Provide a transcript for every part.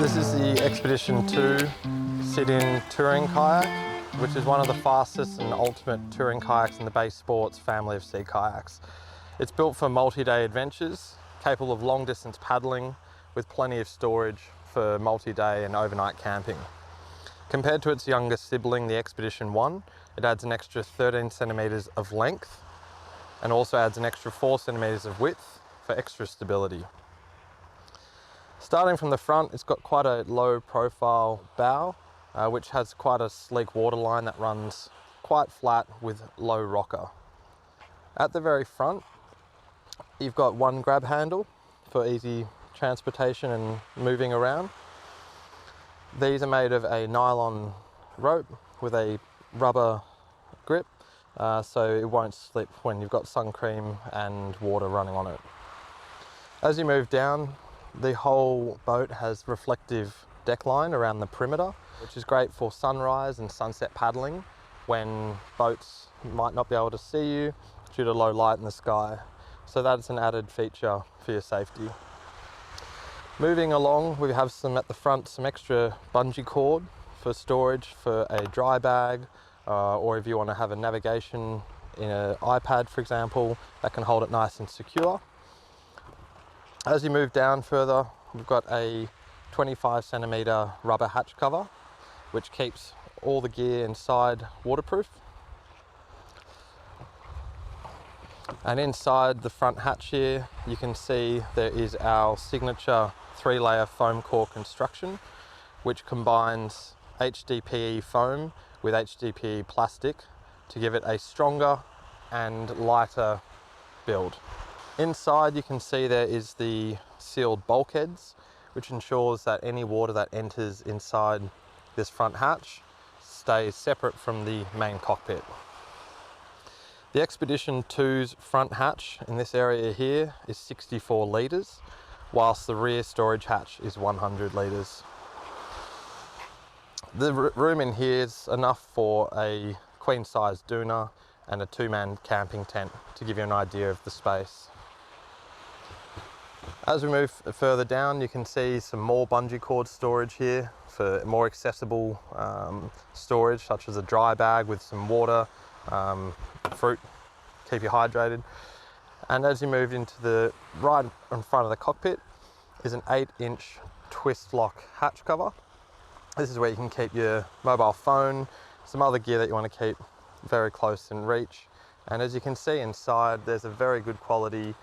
This is the Expedition 2 sit-in touring kayak, which is one of the fastest and ultimate touring kayaks in the base sports family of sea kayaks. It's built for multi-day adventures, capable of long-distance paddling, with plenty of storage for multi-day and overnight camping. Compared to its younger sibling, the Expedition 1, it adds an extra 13 centimetres of length and also adds an extra 4 centimetres of width for extra stability. Starting from the front, it's got quite a low profile bow, which has quite a sleek waterline that runs quite flat with low rocker. At the very front, you've got one grab handle for easy transportation and moving around. These are made of a nylon rope with a rubber grip, so it won't slip when you've got sun cream and water running on it. As you move down, the whole boat has reflective deckline around the perimeter, which is great for sunrise and sunset paddling when boats might not be able to see you due to low light in the sky. So that's an added feature for your safety. Moving along, we have at the front some extra bungee cord for storage for a dry bag, or if you want to have a navigation in an iPad, for example, that can hold it nice and secure. As you move down further, we've got a 25 centimetre rubber hatch cover, which keeps all the gear inside waterproof. And inside the front hatch here, you can see there is our signature 3-layer foam core construction, which combines HDPE foam with HDPE plastic to give it a stronger and lighter build. Inside you can see there is the sealed bulkheads, which ensures that any water that enters inside this front hatch stays separate from the main cockpit. The Expedition 2's front hatch in this area here is 64 litres, whilst the rear storage hatch is 100 litres. The room in here is enough for a queen-size doona and a 2-man camping tent to give you an idea of the space. As we move further down, you can see some more bungee cord storage here for more accessible storage, such as a dry bag with some water, fruit, keep you hydrated. And as you move into the right in front of the cockpit is an 8-inch twist lock hatch cover. This is where you can keep your mobile phone, some other gear that you want to keep very close in reach. And as you can see inside, there's a very good quality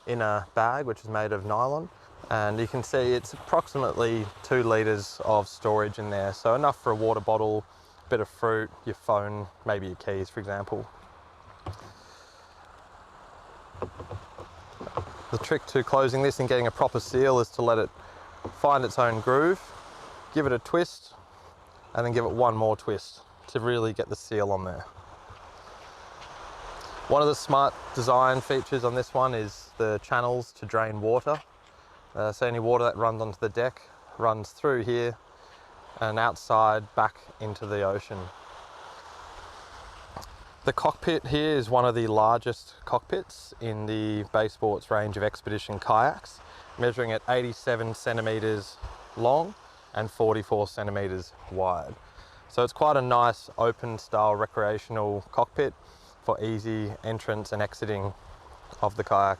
inner bag, which is made of nylon, and you can see it's approximately 2 litres of storage in there, so enough for a water bottle, a bit of fruit, your phone, maybe your keys, for example. The trick to closing this and getting a proper seal is to let it find its own groove, give it a twist, and then give it one more twist to really get the seal on there. One of the smart design features on this one is the channels to drain water. So any water that runs onto the deck runs through here and outside back into the ocean. The cockpit here is one of the largest cockpits in the base sports range of expedition kayaks, measuring at 87 centimetres long and 44 centimetres wide. So it's quite a nice open style recreational cockpit for easy entrance and exiting of the kayak.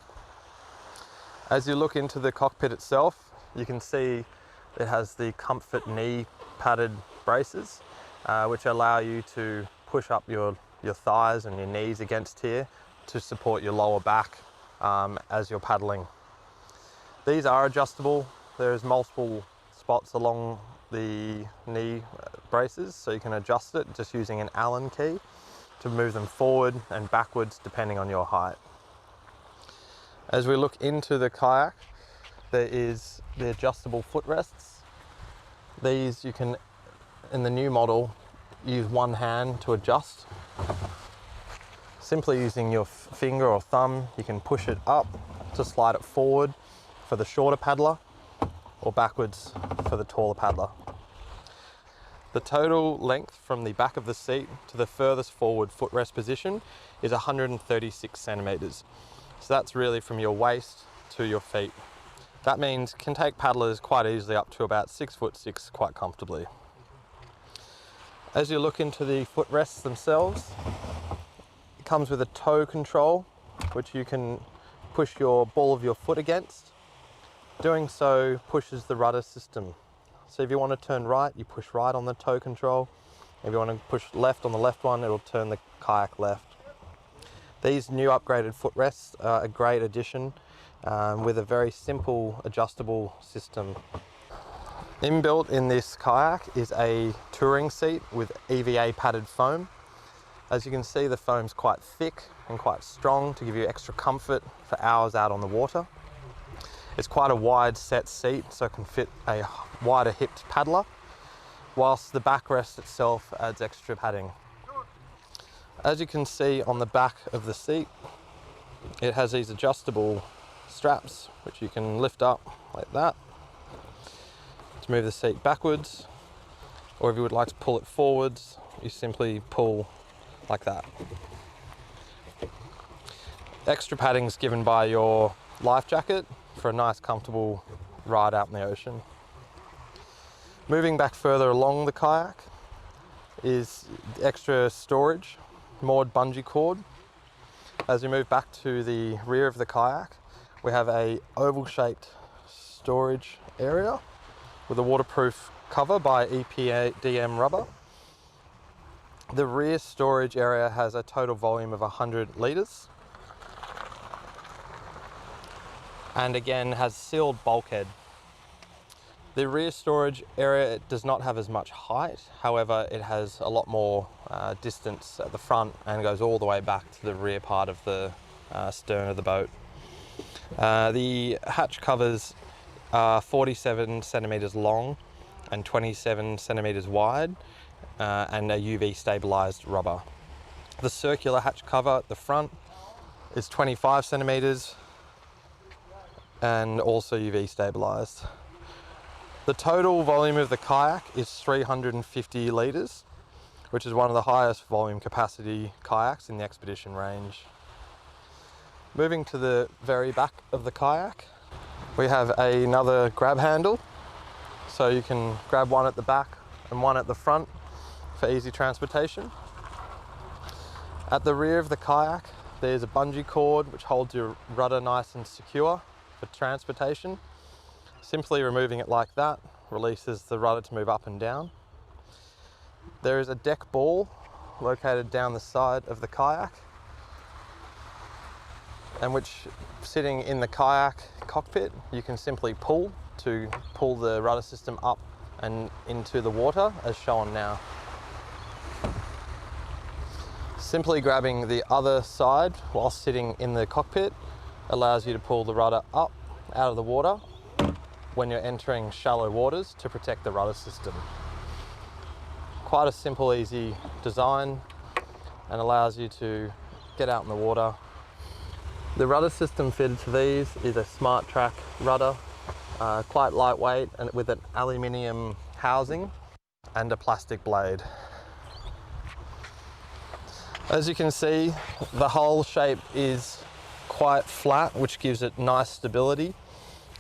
As you look into the cockpit itself, you can see it has the comfort knee padded braces, which allow you to push up your thighs and your knees against here to support your lower back as you're paddling. These are adjustable. There's multiple spots along the knee braces, so you can adjust it just using an Allen key to move them forward and backwards depending on your height. As we look into the kayak, there is the adjustable footrests. These you can, in the new model, use one hand to adjust. Simply using your finger or thumb, you can push it up to slide it forward for the shorter paddler or backwards for the taller paddler. The total length from the back of the seat to the furthest forward footrest position is 136 centimetres. So that's really from your waist to your feet. That means can take paddlers quite easily up to about 6'6" quite comfortably. As you look into the footrests themselves, it comes with a toe control, which you can push your ball of your foot against. Doing so pushes the rudder system. So if you want to turn right, you push right on the toe control. If you want to push left on the left one, it'll turn the kayak left. These new upgraded footrests are a great addition with a very simple adjustable system. Inbuilt in this kayak is a touring seat with EVA padded foam. As you can see, the foam's quite thick and quite strong to give you extra comfort for hours out on the water. It's quite a wide set seat, so it can fit a wider hipped paddler, whilst the backrest itself adds extra padding. As you can see on the back of the seat, it has these adjustable straps which you can lift up like that to move the seat backwards, or if you would like to pull it forwards, you simply pull like that. Extra padding is given by your life jacket for a nice comfortable ride out in the ocean. Moving back further along the kayak is extra storage, moored bungee cord. As we move back to the rear of the kayak, we have a oval shaped storage area with a waterproof cover by EPDM rubber. The rear storage area has a total volume of 100 litres and again has sealed bulkhead. The rear storage area does not have as much height, however it has a lot more distance at the front and goes all the way back to the rear part of the stern of the boat. The hatch covers are 47 centimetres long and 27 centimetres wide and a UV stabilised rubber. The circular hatch cover at the front is 25 centimetres and also UV stabilised. The total volume of the kayak is 350 litres, which is one of the highest volume capacity kayaks in the expedition range. Moving to the very back of the kayak, we have another grab handle, so you can grab one at the back and one at the front for easy transportation. At the rear of the kayak, there's a bungee cord which holds your rudder nice and secure for transportation. Simply removing it like that releases the rudder to move up and down. There is a deck ball located down the side of the kayak, and which, sitting in the kayak cockpit, you can simply pull to pull the rudder system up and into the water as shown now. Simply grabbing the other side while sitting in the cockpit allows you to pull the rudder up out of the water when you're entering shallow waters to protect the rudder system. Quite a simple, easy design and allows you to get out in the water. The rudder system fitted to these is a Smart Track rudder, quite lightweight and with an aluminium housing and a plastic blade. As you can see, the hull shape is quite flat, which gives it nice stability.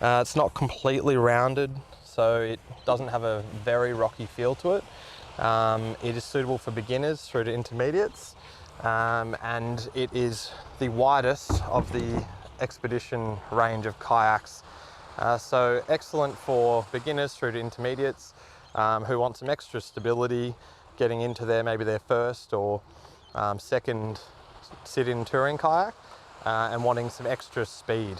It's not completely rounded, so it doesn't have a very rocky feel to it. It is suitable for beginners through to intermediates, and it is the widest of the expedition range of kayaks. So excellent for beginners through to intermediates who want some extra stability getting into maybe their first or second sit-in touring kayak and wanting some extra speed.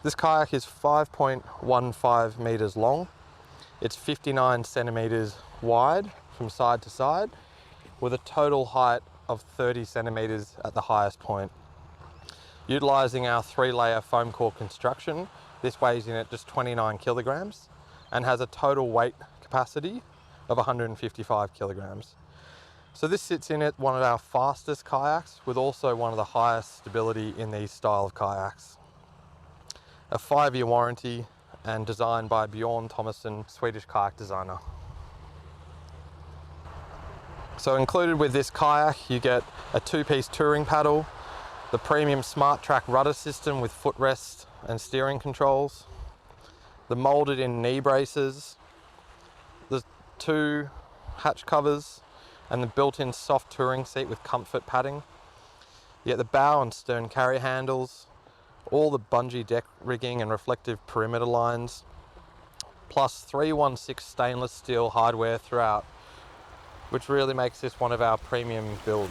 This kayak is 5.15 metres long. It's 59 centimetres wide from side to side, with a total height of 30 centimetres at the highest point. Utilising our 3-layer foam core construction, this weighs in at just 29 kilograms and has a total weight capacity of 155 kilograms. So this sits in at one of our fastest kayaks with also one of the highest stability in these style of kayaks. A 5-year warranty and designed by Björn Thomasson, Swedish kayak designer. So included with this kayak, you get a 2-piece touring paddle, the premium Smart Track rudder system with footrest and steering controls, the molded in knee braces, the 2 hatch covers, and the built-in soft touring seat with comfort padding. You get the bow and stern carry handles, all the bungee deck rigging and reflective perimeter lines, plus 316 stainless steel hardware throughout, which really makes this one of our premium build.